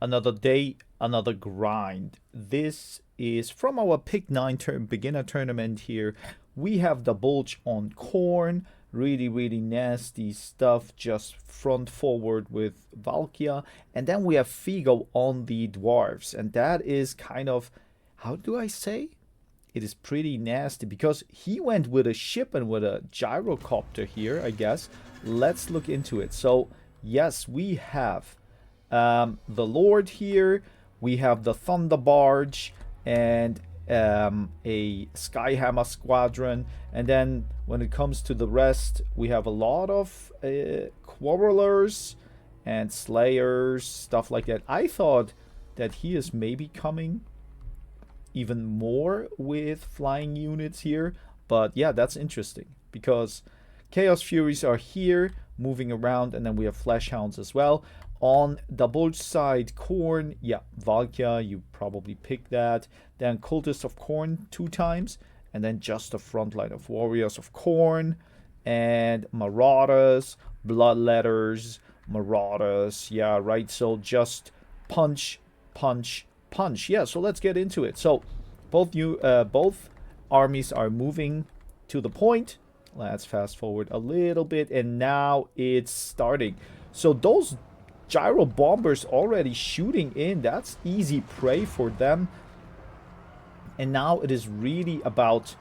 Another day, another grind. This is from our Pick 9 beginner tournament here. We have the Bulge on Corn. Really, really nasty stuff. Just front forward with Valkia. And then we have Figo on the Dwarves. And that is kind of, how do I say? It is pretty nasty because he went with a ship and with a gyrocopter here, I guess. Let's look into it. So, yes, we have the Lord here. We have the Thunder Barge and a Skyhammer Squadron. And then when it comes to the rest, we have a lot of Quarrelers and Slayers, stuff like that. I thought that he is maybe coming even more with flying units here. But yeah, that's interesting because Chaos Furies are here moving around, and then we have Flash Hounds as well. On the Bulge side, Corn, yeah, Valkia, you probably picked that. Then Cultists of Corn 2 times, and then just a front line of Warriors of Corn, and Marauders, Bloodletters, Marauders, yeah, right, so just punch, punch, punch. Yeah, so let's get into it. So both armies are moving to the point. Let's fast forward a little bit, and now it's starting. So those gyro bombers already shooting in, that's easy prey for them. And now it is really about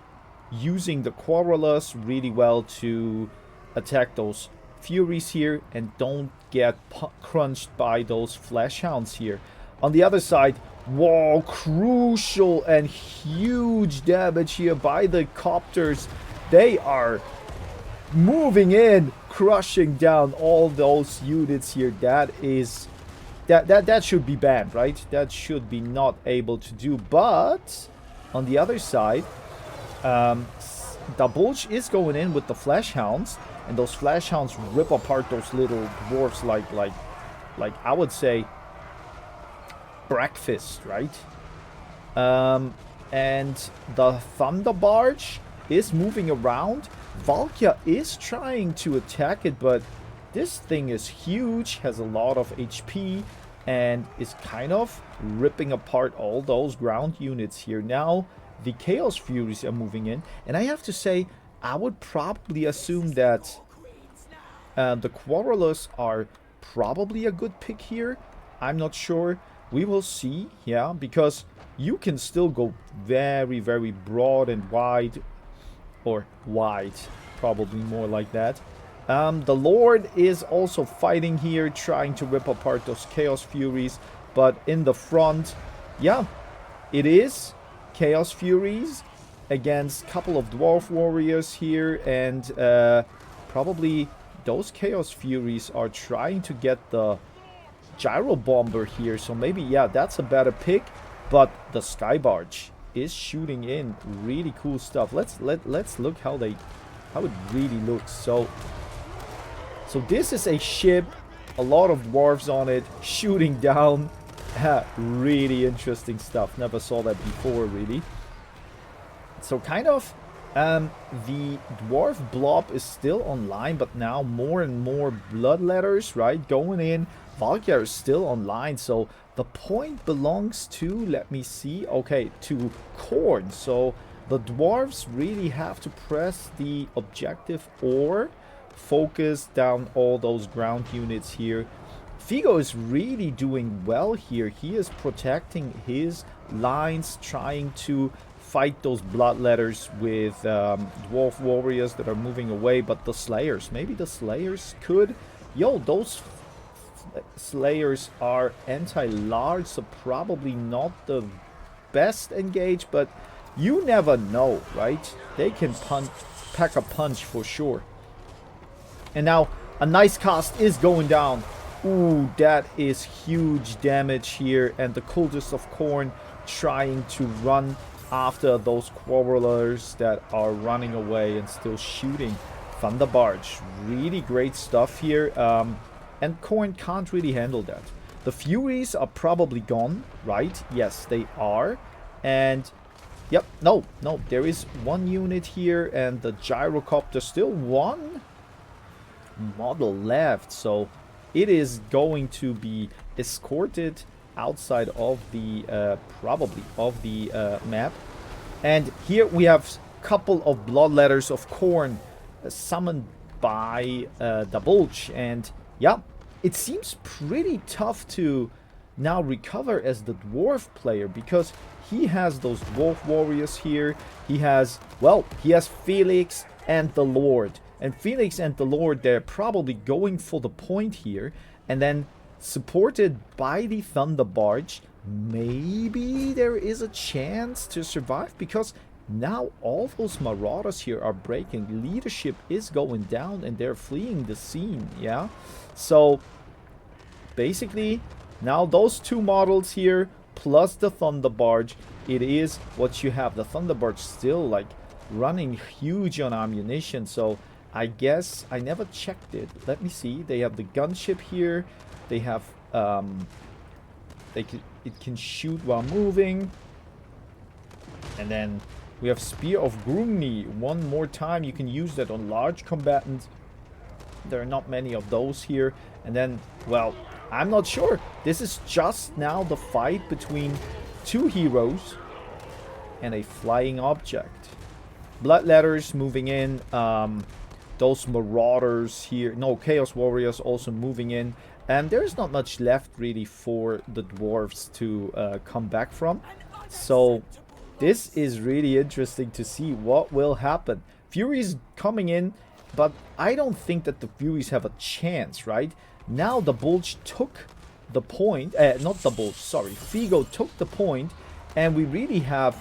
using the Quarrelers really well to attack those Furies here and don't get crunched by those Flash Hounds here. On the other side, whoa, crucial and huge damage here by the Copters. They are moving in, crushing down all those units here. That is that should be banned, right? That should be not able to do. But on the other side, the Bulge is going in with the Flash Hounds, and those Flash Hounds rip apart those little dwarfs like I would say breakfast, right? And the Thunder Barge is moving around. Valkia is trying to attack it, but this thing is huge, has a lot of HP, and is kind of ripping apart all those ground units here. Now, the Chaos Furies are moving in, and I have to say, I would probably assume that the Quarrelers are probably a good pick here. I'm not sure. We will see, yeah, because you can still go very, very broad and wide. Or wide, probably more like that. The Lord is also fighting here, trying to rip apart those Chaos Furies. But in the front, yeah, it is Chaos Furies against a couple of Dwarf Warriors here. And probably those Chaos Furies are trying to get the Gyro Bomber here. So maybe, yeah, that's a better pick. But the Sky Barge is shooting in really cool stuff. Let's look how it really looks. So this is a ship, a lot of dwarves on it, shooting down. Really interesting stuff. Never saw that before, really. So kind of the dwarf blob is still online, but now more and more bloodletters, right, going in. Valkyr is still online, so the point belongs to, let me see, okay, to Corn. So the dwarves really have to press the objective or focus down all those ground units here. Figo is really doing well here. He is protecting his lines, trying to fight those bloodletters with dwarf warriors that are moving away. But the Slayers, maybe the Slayers could... Yo, those Slayers are anti-large, so probably not the best engage, but you never know, right? They can pack a punch for sure. And now a nice cast is going down. Ooh, that is huge damage here, and the Cultists of Corn trying to run after those Quarrelers that are running away and still shooting. Thunder Barge, really great stuff here. And Corn can't really handle that. The Furies are probably gone, right? Yes, they are. And, yep, no, there is one unit here, and the Gyrocopter, still one model left. So it is going to be escorted outside of the, probably, of the map. And here we have a couple of bloodletters of Khorne summoned by the Bulge. And yeah, it seems pretty tough to now recover as the dwarf player, because he has those dwarf warriors here. He has, well, he has Felix and the Lord. And Felix and the Lord, they're probably going for the point here. And then supported by the Thunder Barge, maybe there is a chance to survive, because now all those marauders here are breaking. Leadership is going down and they're fleeing the scene, yeah? So basically, now those two models here plus the Thunder Barge, it is what you have. The Thunder Barge still like running huge on ammunition, so I guess I never checked it. Let me see. They have the gunship here. They have it can shoot while moving. And then we have Spear of Grumni. One more time, you can use that on large combatants. There are not many of those here. And then, well, I'm not sure. This is just now the fight between two heroes and a flying object. Bloodletters moving in. Those marauders here. No, Chaos Warriors also moving in. And there's not much left really for the dwarves to come back from. So this is really interesting to see what will happen. Furies coming in, but I don't think that the Furies have a chance, right? Now the Bulge took the point. Not the Bulge, sorry. Figo took the point. And we really have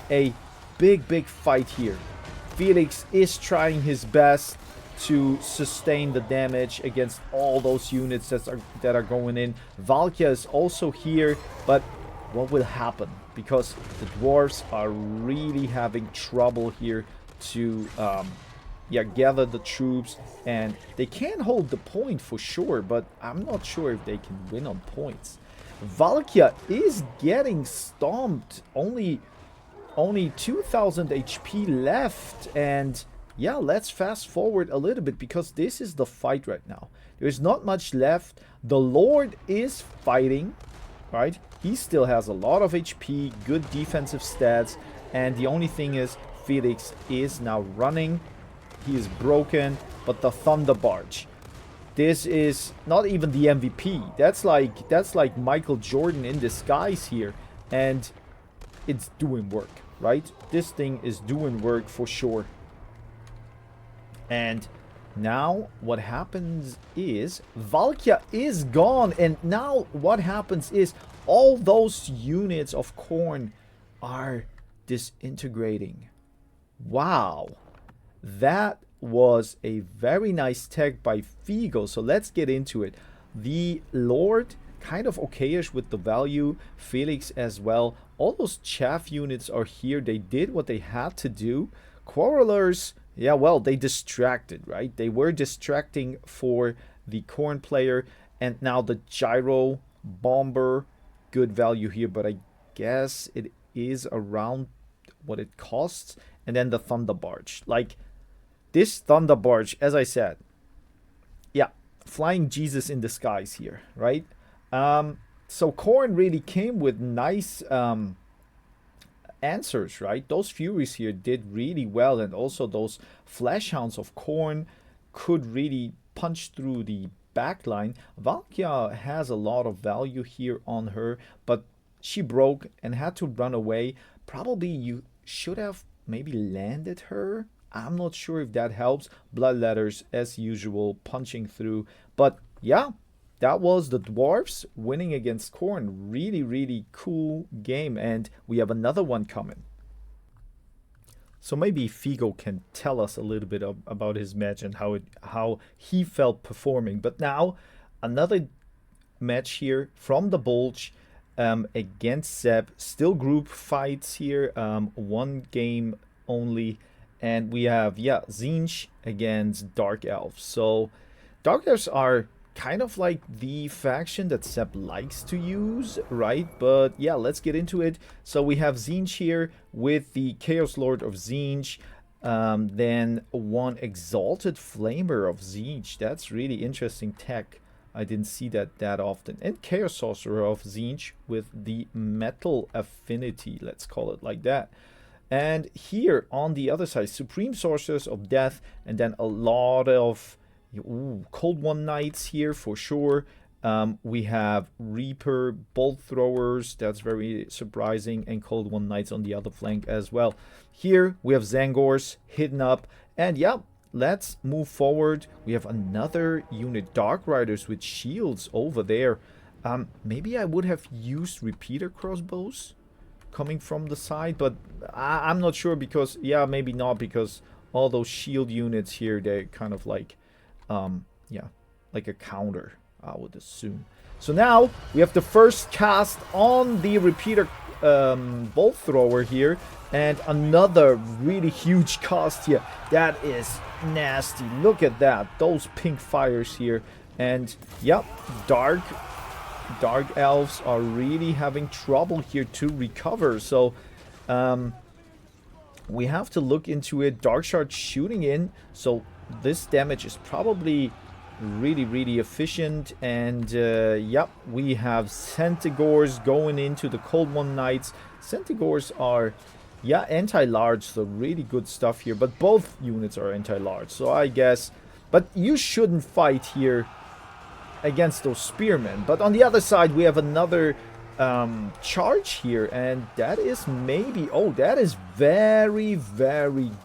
a big fight here. Felix is trying his best to sustain the damage against all those units that are going in. Valkia is also here, but what will happen? Because the dwarves are really having trouble here to gather the troops, and they can hold the point for sure, but I'm not sure if they can win on points. Valkia is getting stomped. Only 2000 HP left, and yeah, let's fast forward a little bit, because this is the fight right now. There's not much left. The Lord is fighting, right? He still has a lot of HP, good defensive stats, and the only thing is Felix is now running. He is broken, but the Thunder Barge, this is not even the MVP. That's like Michael Jordan in disguise here, and it's doing work, right? This thing is doing work for sure. And now what happens is Valkia is gone, and now what happens is all those units of Khorne are disintegrating. Wow, that was a very nice tech by Figo. So let's get into it. The Lord kind of okayish with the value. Felix as well. All those chaff units are here. They did what they had to do. Quarrelers, yeah, well, they distracted, right? They were distracting for the Khorne player. And now the Gyro Bomber, good value here, but I guess it is around what it costs. And then the Thunder Barge. Like, this Thunder Barge, as I said, yeah, flying Jesus in disguise here, right? So Khorne really came with nice answers, right? Those Furies here did really well, and also those Fleshhounds of Khorne could really punch through the backline. Valkia has a lot of value here on her, but she broke and had to run away. Probably you should have maybe landed her. I'm not sure if that helps. Bloodletters, as usual, punching through. But yeah, that was the dwarves winning against Khorne. Really cool game, and we have another one coming. So maybe Figo can tell us a little bit about his match and how he felt performing. But now another match here from the Bulge against Seb. Still group fights here. One game only. And we have, yeah, Tzeentch against Dark Elves. So Dark Elves are kind of like the faction that Seb likes to use, right? But yeah, let's get into it. So we have Tzeentch here with the Chaos Lord of Tzeentch. Then one Exalted Flamer of Tzeentch. That's really interesting tech. I didn't see that often. And Chaos Sorcerer of Tzeentch with the metal affinity, let's call it like that. And here on the other side, Supreme Sorcerers of Death, and then a lot of Cold One Knights here for sure. We have Reaper Bolt Throwers, that's very surprising, and Cold One Knights on the other flank as well. Here we have Zangors hidden up, and yeah, let's move forward. We have another unit, Dark Riders with shields over there. Maybe I would have used repeater crossbows coming from the side, but I'm not sure because, yeah, maybe not, because all those shield units here, they're kind of like, yeah, like a counter, I would assume. So now we have the first cast on the repeater bolt thrower here, and another really huge cast here. That is nasty. Look at that, those pink fires here. And yep, dark elves are really having trouble here to recover. So we have to look into it. Dark Shard shooting in, so this damage is probably really efficient. And yep, we have Centaurs going into the Cold One Knights. Centaurs are, yeah, anti-large, so really good stuff here, but both units are anti-large, so I guess, but you shouldn't fight here against those spearmen. But on the other side we have another charge here, and that is maybe, oh, that is very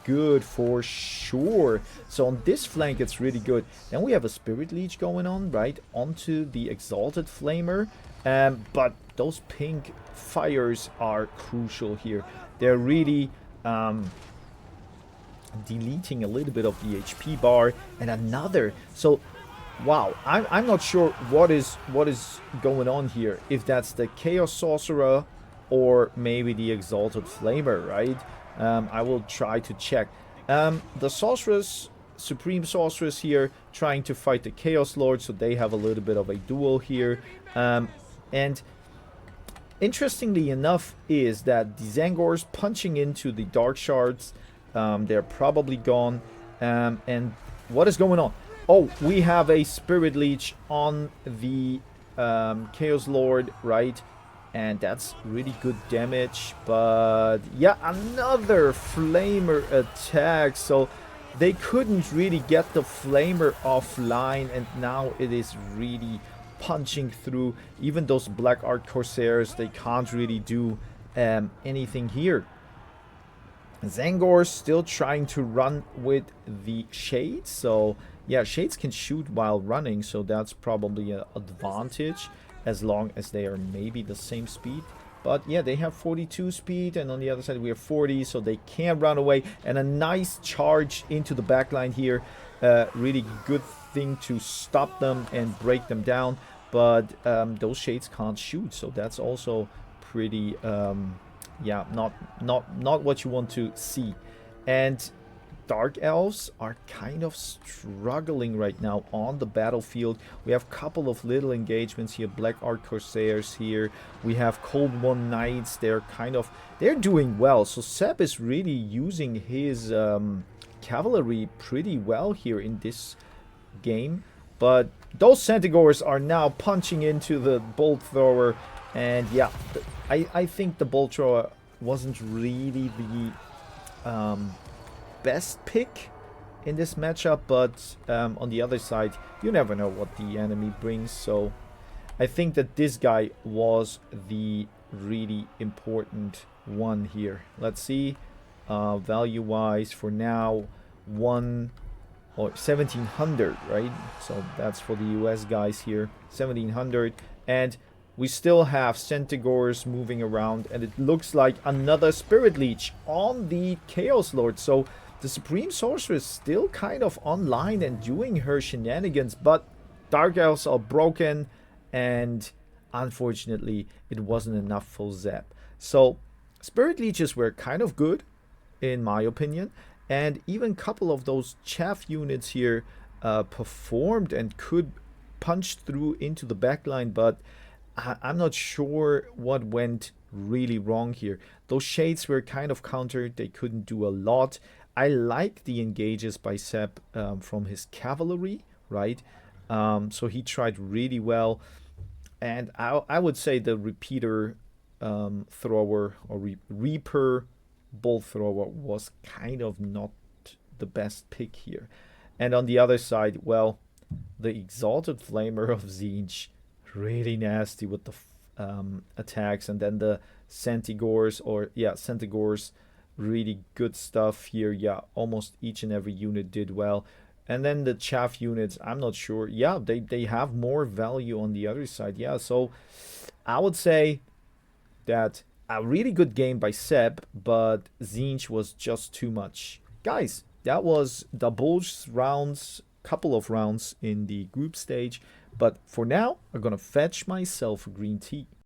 good for sure. So on this flank it's really good. Then we have a Spirit Leech going on right onto the Exalted Flamer, but those pink fires are crucial here. They're really deleting a little bit of the HP bar. And another, so wow, I'm not sure what is going on here. If that's the Chaos Sorcerer or maybe the Exalted Flamer, right? I will try to check. The Sorceress, Supreme Sorceress here, trying to fight the Chaos Lord, so they have a little bit of a duel here. And interestingly enough is that the Zangors punching into the Dark Shards, they're probably gone. And what is going on? Oh, we have a Spirit Leech on the Chaos Lord, right? And that's really good damage. But yeah, another Flamer attack. So they couldn't really get the Flamer offline, and now it is really punching through. Even those Black Art Corsairs, they can't really do anything here. Zangor still trying to run with the Shades. So yeah, Shades can shoot while running, so that's probably an advantage as long as they are maybe the same speed. But yeah, they have 42 speed, and on the other side we have 40, so they can't run away. And a nice charge into the backline here. Really good thing to stop them and break them down. But those Shades can't shoot, so that's also pretty yeah, not what you want to see. And Dark Elves are kind of struggling right now on the battlefield. We have a couple of little engagements here. Black Art Corsairs here. We have Cold One Knights. They're doing well. So Seb is really using his cavalry pretty well here in this game. But those Centaurs are now punching into the Bolt Thrower. And yeah, I think the Bolt Thrower wasn't really the best pick in this matchup, but on the other side, you never know what the enemy brings. So I think that this guy was the really important one here. Let's see, value wise for now, 1700, right? So that's for the US guys here, 1700. And we still have Centaurs moving around, and it looks like another Spirit Leech on the Chaos Lord. So the Supreme Sorceress is still kind of online and doing her shenanigans, but Dark Elves are broken, and unfortunately it wasn't enough for Zeb. So Spirit Leeches were kind of good, in my opinion, and even a couple of those chaff units here performed and could punch through into the backline, but I'm not sure what went really wrong here. Those Shades were kind of countered. They couldn't do a lot. I like the engages by Seb from his cavalry, right? So he tried really well. And I would say the repeater thrower or reaper bolt thrower was kind of not the best pick here. And on the other side, well, the exalted flamer of Zinj, really nasty with the attacks, and then the Centigores, or yeah, Centigores, really good stuff here. Yeah, almost each and every unit did well. And then the chaff units, I'm not sure. Yeah, they have more value on the other side. Yeah, so I would say that a really good game by Seb, but Zinch was just too much. Guys, that was the Bulls rounds, couple of rounds in the group stage. But for now, I'm gonna fetch myself a green tea.